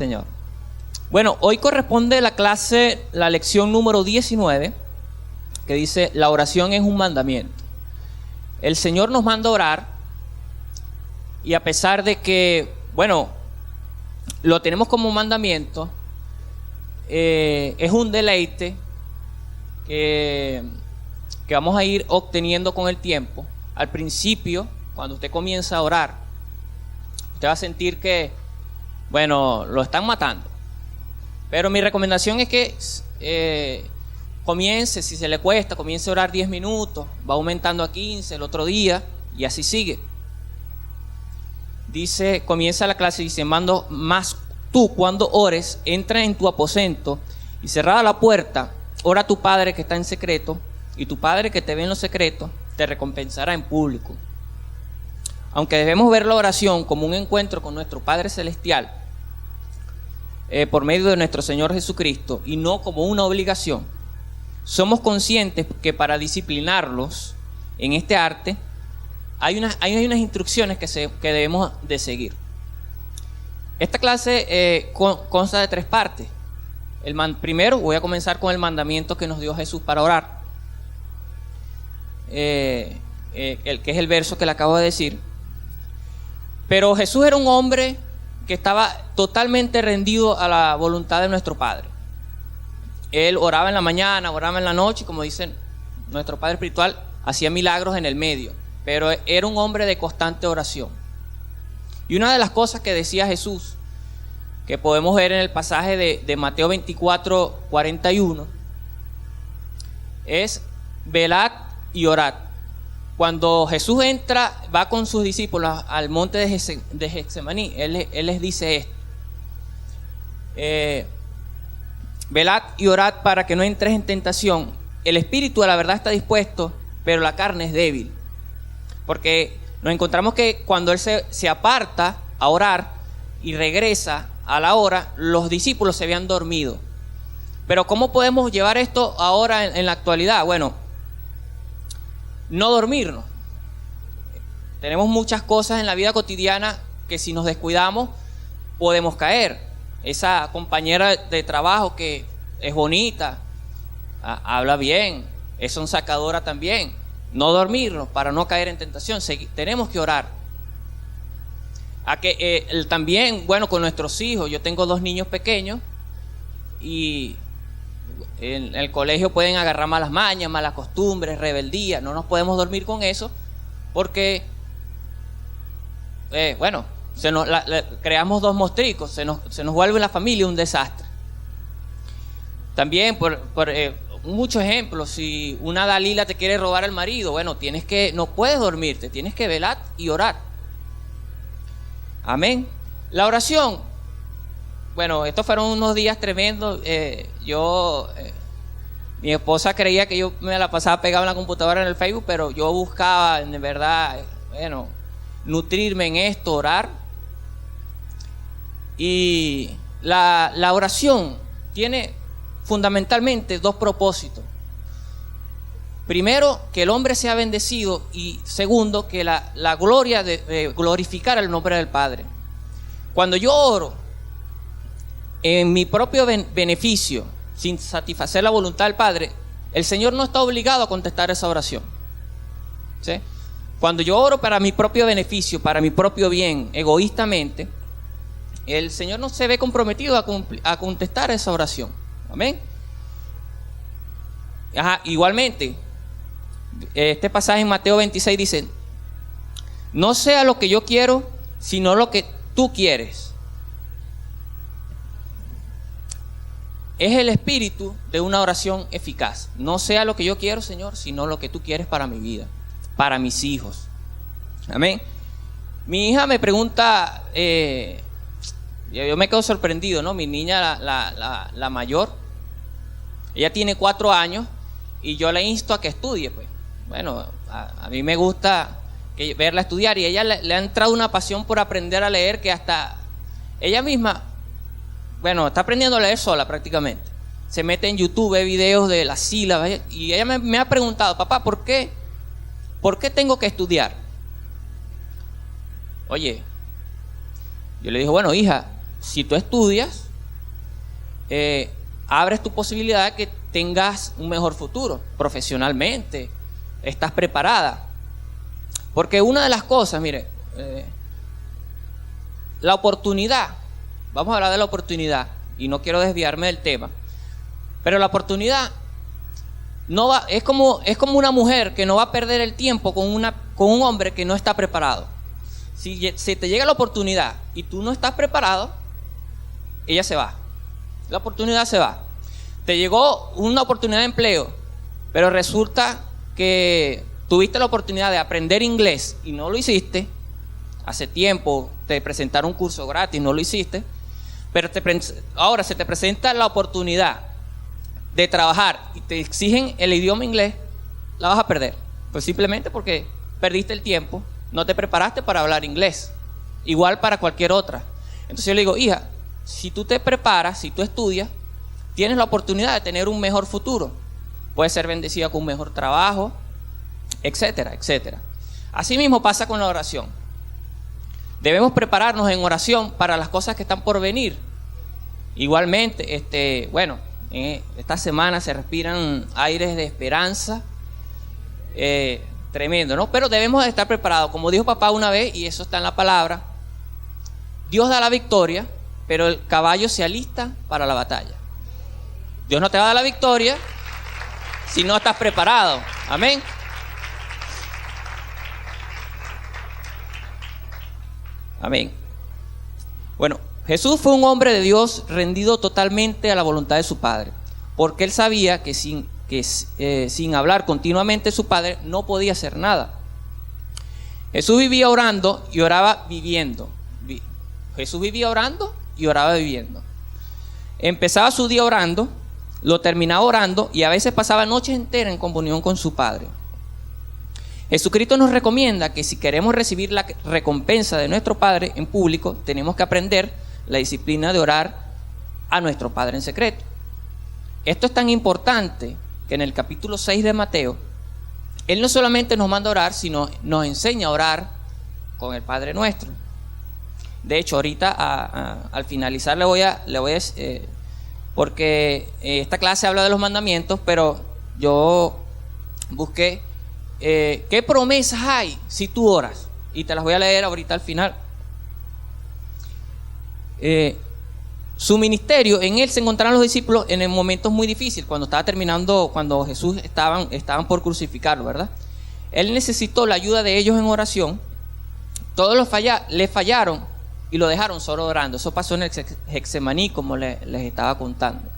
Señor. Bueno, hoy corresponde la lección número 19, que dice: la oración es un mandamiento. El Señor nos manda a orar, y a pesar de que, bueno, lo tenemos como mandamiento, es un deleite que vamos a ir obteniendo con el tiempo. Al principio, cuando usted comienza a orar, usted va a sentir que, bueno, lo están matando. Pero mi recomendación es que comience, si se le cuesta, comience a orar 10 minutos, va aumentando a 15 el otro día, y así sigue. Dice, comienza la clase diciendo: más tú, cuando ores, entra en tu aposento y cerrada la puerta, ora a tu Padre que está en secreto, y tu Padre que te ve en lo secreto te recompensará en público. Aunque debemos ver la oración como un encuentro con nuestro Padre Celestial, por medio de nuestro Señor Jesucristo, y no como una obligación, somos conscientes que para disciplinarlos en este arte hay unas instrucciones que debemos de seguir. Esta clase consta de 3 partes. Primero voy a comenzar con el mandamiento que nos dio Jesús para orar, el que es el verso que le acabo de decir. Pero Jesús era un hombre que estaba totalmente rendido a la voluntad de nuestro Padre. Él oraba en la mañana, oraba en la noche, y como dice nuestro Padre espiritual, hacía milagros en el medio, pero era un hombre de constante oración. Y una de las cosas que decía Jesús, que podemos ver en el pasaje de Mateo 24, 41, es: velad y orad. Cuando Jesús va con sus discípulos al monte de Getsemaní, él les dice esto: velad y orad para que no entres en tentación. El espíritu a la verdad está dispuesto, pero la carne es débil. Porque nos encontramos que cuando él se aparta a orar y regresa a la hora, los discípulos se habían dormido. Pero ¿cómo podemos llevar esto ahora en la actualidad? Bueno, no dormirnos. Tenemos muchas cosas en la vida cotidiana que si nos descuidamos podemos caer. Esa compañera de trabajo que es bonita, habla bien, es sonsacadora también. No dormirnos para no caer en tentación. Tenemos que orar. También, bueno, con nuestros hijos. Yo tengo 2 niños pequeños y en el colegio pueden agarrar malas mañas, malas costumbres, rebeldía. No nos podemos dormir con eso porque, bueno, creamos 2 mostricos, se nos vuelve la familia un desastre. También, muchos ejemplos: si una Dalila te quiere robar al marido, bueno, no puedes dormirte, tienes que velar y orar. Amén. La oración, bueno, estos fueron unos días tremendos. Mi esposa creía que yo me la pasaba pegado en la computadora en el Facebook, pero yo buscaba, en verdad, bueno, nutrirme en esto, orar. Y la oración tiene fundamentalmente 2 propósitos. Primero, que el hombre sea bendecido, y segundo, que la gloria de glorificar el nombre del Padre. Cuando yo oro en mi propio beneficio, sin satisfacer la voluntad del Padre, el Señor no está obligado a contestar esa oración. ¿Sí? Cuando yo oro para mi propio beneficio, para mi propio bien, egoístamente, el Señor no se ve comprometido a contestar esa oración. Amén. Igualmente, este pasaje en Mateo 26 dice: no sea lo que yo quiero, sino lo que tú quieres. Es el espíritu de una oración eficaz. No sea lo que yo quiero, Señor, sino lo que tú quieres para mi vida, para mis hijos. Amén. Mi hija me pregunta, yo me quedo sorprendido, ¿no? Mi niña, la mayor, ella tiene 4 años y yo la insto a que estudie, pues. Bueno, a mí me gusta verla estudiar, y ella le ha entrado una pasión por aprender a leer, que hasta ella misma, bueno, está aprendiendo a leer sola prácticamente. Se mete en YouTube, ve videos de las sílabas, y ella me ha preguntado: papá, ¿por qué tengo que estudiar? Oye, yo le dije: bueno, hija, si tú estudias, abres tu posibilidad de que tengas un mejor futuro profesionalmente, estás preparada. Porque una de las cosas, mire, la oportunidad, vamos a hablar de la oportunidad, y no quiero desviarme del tema, pero la oportunidad no va, es como una mujer que no va a perder el tiempo con un hombre que no está preparado. Si te llega la oportunidad y tú no estás preparado, ella se va. La oportunidad se va. Te llegó una oportunidad de empleo, pero resulta que tuviste la oportunidad de aprender inglés y no lo hiciste. Hace tiempo te presentaron un curso gratis, no lo hiciste, pero ahora se te presenta la oportunidad de trabajar y te exigen el idioma inglés, la vas a perder. Pues simplemente porque perdiste el tiempo, no te preparaste para hablar inglés. Igual para cualquier otra. Entonces yo le digo, hija, si tú te preparas, si tú estudias, tienes la oportunidad de tener un mejor futuro. Puedes ser bendecida con un mejor trabajo, etcétera, etcétera. Así mismo pasa con la oración. Debemos prepararnos en oración para las cosas que están por venir. Igualmente, esta semana se respiran aires de esperanza, tremendo, ¿no? Pero debemos de estar preparados. Como dijo papá una vez, y eso está en la palabra, Dios da la victoria, pero el caballo se alista para la batalla. Dios no te va a dar la victoria si no estás preparado. Amén. Amén. Bueno, Jesús fue un hombre de Dios rendido totalmente a la voluntad de su Padre, porque él sabía que sin hablar continuamente de su Padre no podía hacer nada. Jesús vivía orando y oraba viviendo. Jesús vivía orando y oraba viviendo. Empezaba su día orando, lo terminaba orando y a veces pasaba noches enteras en comunión con su Padre. Jesucristo nos recomienda que si queremos recibir la recompensa de nuestro Padre en público, tenemos que aprender la disciplina de orar a nuestro Padre en secreto. Esto es tan importante que en el capítulo 6 de Mateo, Él no solamente nos manda a orar, sino nos enseña a orar con el Padre Nuestro. De hecho, ahorita al finalizar le voy a porque esta clase habla de los mandamientos, pero yo busqué qué promesas hay si tú oras, y te las voy a leer ahorita al final. Su ministerio, en él se encontraron los discípulos en momentos muy difíciles, cuando estaba terminando, cuando Jesús estaban por crucificarlo, ¿verdad? Él necesitó la ayuda de ellos en oración. Todos le fallaron y lo dejaron solo orando. Eso pasó en el Getsemaní, como les estaba contando.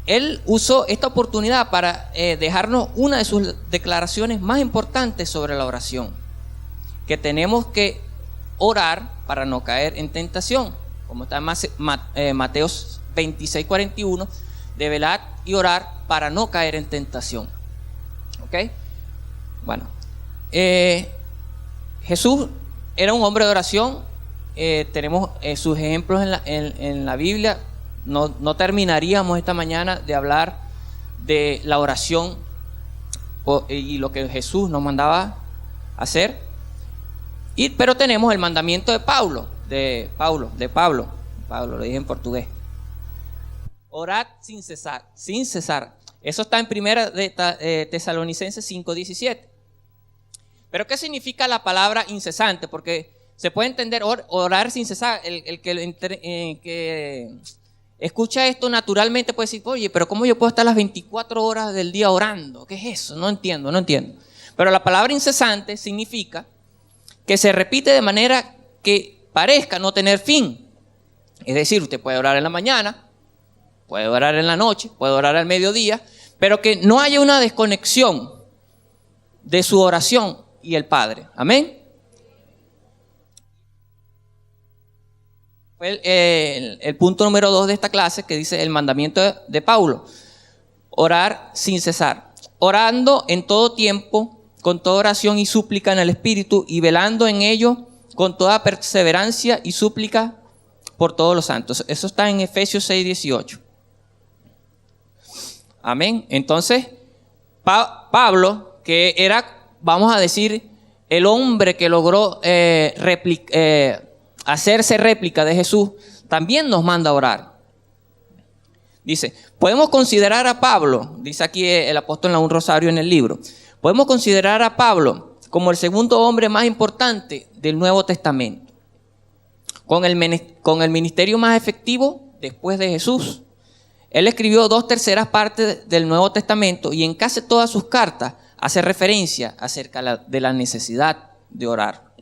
Él usó esta oportunidad para dejarnos una de sus declaraciones más importantes sobre la oración, que tenemos que orar para no caer en tentación, como está en Mateo 26:41, de velar y orar para no caer en tentación. ¿Ok? Bueno, Jesús era un hombre de oración. Tenemos sus ejemplos en la Biblia. No terminaríamos esta mañana de hablar de la oración y lo que Jesús nos mandaba hacer. Pero tenemos el mandamiento de Pablo, lo dije en portugués. Orad sin cesar. Eso está en primera de Tesalonicenses 5:17. Pero ¿qué significa la palabra incesante? Porque se puede entender orar sin cesar. El que escucha esto naturalmente puede decir, oye, pero ¿cómo yo puedo estar las 24 horas del día orando? ¿Qué es eso? No entiendo. Pero la palabra incesante significa que se repite de manera que parezca no tener fin. Es decir, usted puede orar en la mañana, puede orar en la noche, puede orar al mediodía, pero que no haya una desconexión de su oración y el Padre. Amén. Fue el punto número 2 de esta clase, que dice el mandamiento de Pablo: orar sin cesar, orando en todo tiempo, con toda oración y súplica en el Espíritu, y velando en ello con toda perseverancia y súplica por todos los santos. Eso está en Efesios 6:18. Amén. Entonces, Pablo, que era, vamos a decir, el hombre que logró hacerse réplica de Jesús, también nos manda a orar. Dice, podemos considerar a Pablo, dice aquí el apóstol Nahum Rosario en el libro, podemos considerar a Pablo como el segundo hombre más importante del Nuevo Testamento, con el ministerio más efectivo después de Jesús. Él escribió 2/3 partes del Nuevo Testamento y en casi todas sus cartas hace referencia acerca de la necesidad de orar.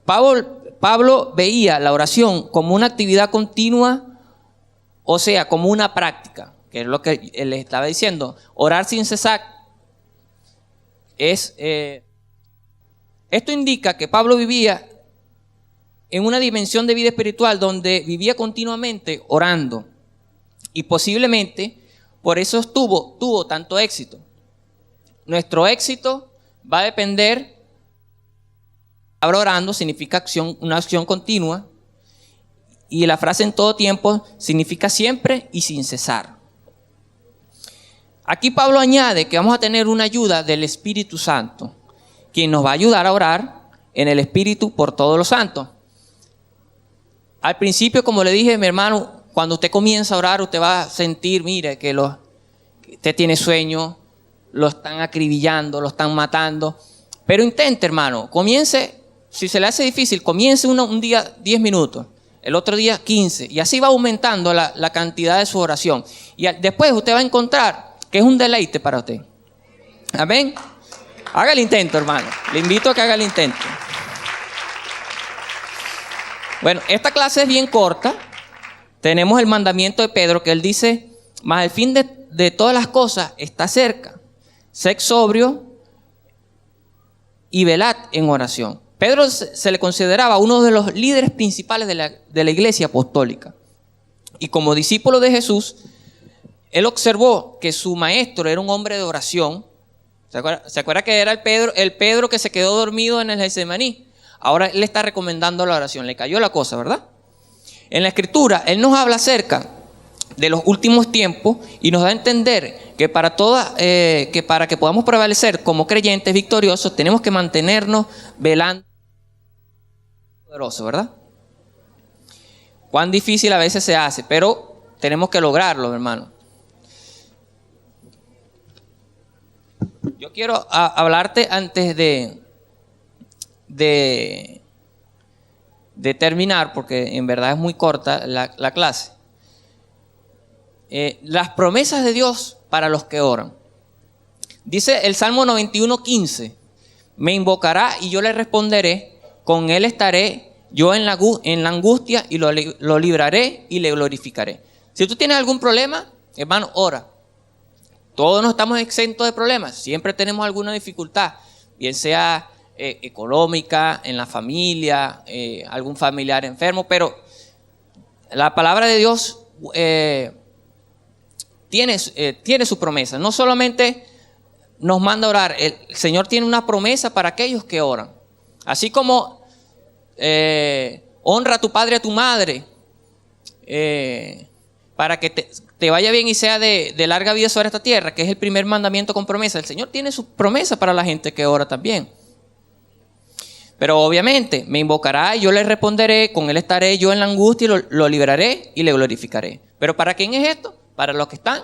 Pablo veía la oración como una actividad continua, o sea, como una práctica, que es lo que él estaba diciendo. Orar sin cesar. Esto indica que Pablo vivía en una dimensión de vida espiritual donde vivía continuamente orando. Y posiblemente por eso tuvo tanto éxito. Nuestro éxito va a depender. Ahora orando significa una acción continua. Y la frase en todo tiempo significa siempre y sin cesar. Aquí Pablo añade que vamos a tener una ayuda del Espíritu Santo, quien nos va a ayudar a orar en el Espíritu por todos los santos. Al principio, como le dije, mi hermano, cuando usted comienza a orar, usted va a sentir, mire, que usted tiene sueño, lo están acribillando, lo están matando. Pero intente, hermano, comience, si se le hace difícil, comience un día 10 minutos, el otro día 15, y así va aumentando la cantidad de su oración. Y después usted va a encontrar que es un deleite para usted. Amén. Haga el intento, hermano. Le invito a que haga el intento. Bueno, esta clase es bien corta. Tenemos el mandamiento de Pedro que él dice, mas el fin de todas las cosas está cerca. Sed sobrio y velad en oración. Pedro se le consideraba uno de los líderes principales de la iglesia apostólica. Y como discípulo de Jesús, él observó que su maestro era un hombre de oración. ¿Se acuerda que era el Pedro que se quedó dormido en el Getsemaní? Ahora él le está recomendando la oración. Le cayó la cosa, ¿verdad? En la Escritura, él nos habla acerca de los últimos tiempos y nos da a entender que para que podamos prevalecer como creyentes victoriosos, tenemos que mantenernos velando. Poderoso, ¿verdad? Cuán difícil a veces se hace, pero tenemos que lograrlo, hermano. Yo quiero hablarte antes de terminar, porque en verdad es muy corta la clase. Las promesas de Dios para los que oran. Dice el Salmo 91:15: me invocará y yo le responderé, con él estaré yo en la angustia y lo libraré y le glorificaré. Si tú tienes algún problema, hermano, ora. Todos no estamos exentos de problemas, siempre tenemos alguna dificultad, bien sea económica, en la familia, algún familiar enfermo, pero la palabra de Dios tiene su promesa. No solamente nos manda a orar, el Señor tiene una promesa para aquellos que oran. Así como honra a tu padre y a tu madre, para que te vaya bien y sea de larga vida sobre esta tierra, que es el primer mandamiento con promesa. El Señor tiene su promesa para la gente que ora también. Pero obviamente me invocará y yo le responderé, con él estaré yo en la angustia y lo libraré y le glorificaré. Pero ¿para quién es esto? Para los que están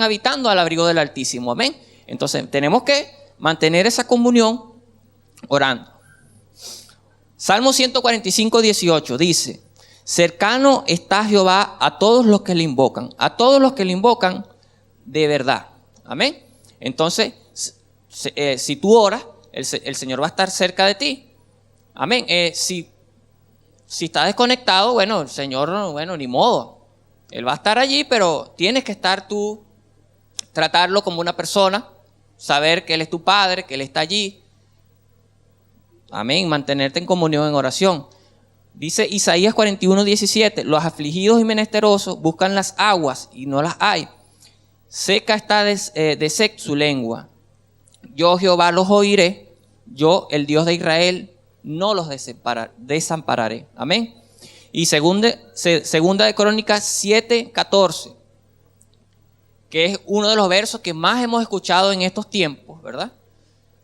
habitando al abrigo del Altísimo. Amén. Entonces tenemos que mantener esa comunión orando. Salmo 145:18 dice: cercano está Jehová a todos los que le invocan, a todos los que le invocan de verdad. Amén. Entonces, si tú oras, el Señor va a estar cerca de ti. Amén. Si estás desconectado, bueno, el Señor, ni modo. Él va a estar allí, pero tienes que estar tú, tratarlo como una persona, saber que Él es tu Padre, que Él está allí. Amén. Mantenerte en comunión, en oración. Dice Isaías 41:17: los afligidos y menesterosos buscan las aguas y no las hay. Seca está de sed su lengua. Yo, Jehová, los oiré. Yo, el Dios de Israel, no los desampararé. Amén. Y segunda de Crónicas 7:14, que es uno de los versos que más hemos escuchado en estos tiempos, ¿verdad?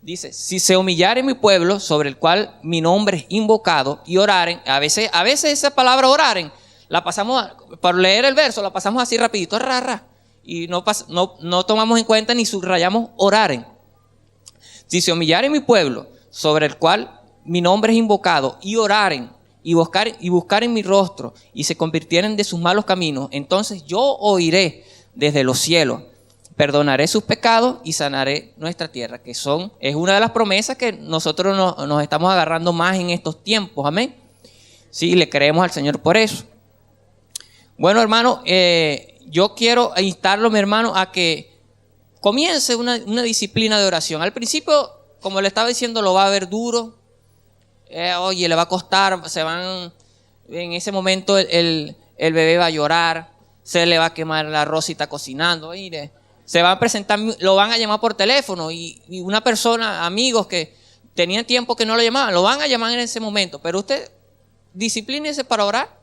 Dice, si se humillare mi pueblo, sobre el cual mi nombre es invocado, y oraren, a veces esa palabra oraren, la pasamos, para leer el verso, la pasamos así rapidito, y no tomamos en cuenta ni subrayamos oraren. Si se humillare mi pueblo, sobre el cual mi nombre es invocado, y oraren, y buscaren mi rostro, y se convirtieren de sus malos caminos, entonces yo oiré desde los cielos, perdonaré sus pecados y sanaré nuestra tierra, que es una de las promesas que nosotros nos estamos agarrando más en estos tiempos, amén. Sí, le creemos al Señor por eso. Bueno, hermano, yo quiero instarlo, mi hermano, a que comience una disciplina de oración. Al principio, como le estaba diciendo, lo va a ver duro, oye, le va a costar, en ese momento el bebé va a llorar, se le va a quemar el arroz si está cocinando, mire. Se van a presentar, lo van a llamar por teléfono y una persona, amigos que tenían tiempo que no lo llamaban, lo van a llamar en ese momento. Pero usted disciplínese para orar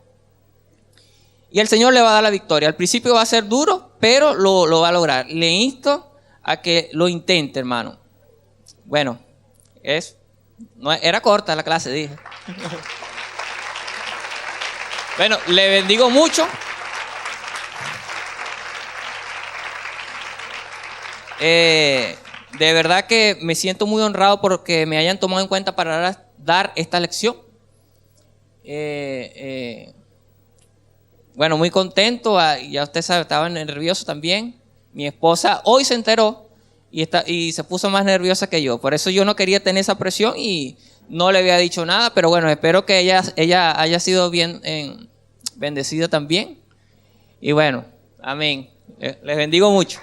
y el Señor le va a dar la victoria. Al principio va a ser duro, pero lo va a lograr. Le insto a que lo intente, hermano. Bueno, era corta la clase, dije. Bueno, le bendigo mucho. De verdad que me siento muy honrado porque me hayan tomado en cuenta para dar esta lección. Bueno, muy contento. Ya usted sabe, estaba nervioso también. Mi esposa hoy se enteró y se puso más nerviosa que yo. Por eso yo no quería tener esa presión y no le había dicho nada. Pero bueno, espero que ella haya sido bien bendecida también. Y bueno, amén. Les bendigo mucho.